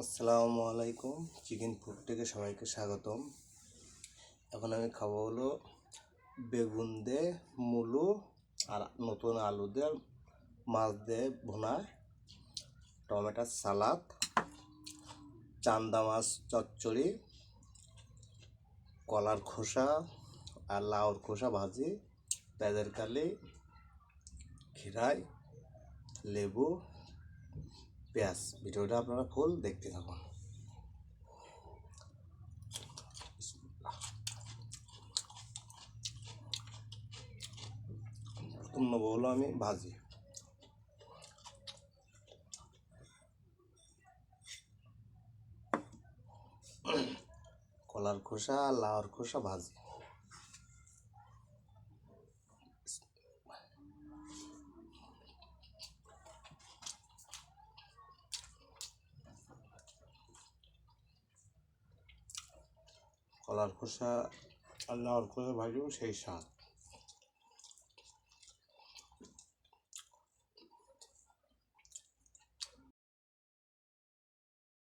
আসসালামু আলাইকুম। Chicken food থেকে সবাইকে স্বাগতম। এখন আমি খাবো হলো বেগুন দিয়ে মূলো আর নতুন আলু দিয়ে মাছ দিয়ে ভুনা, টমেটোর সালাদ, চান্দা মাছ চচ্চড়ি, কলার খোসা আর লাউর খোসা ভাজি, পেঁয়াজের কালি, খিরাই, লেবু, পেঁয়াজ। ভিডিওটা আপনারা ফুল দেখতে থাকুন। প্রথম নেব হলো আমি ভাজি। কলার খোসা আর লাউর খোসা ভাজি। কলার খোসা আর লাউর খোসা ভাজিও সেই স্বাদ।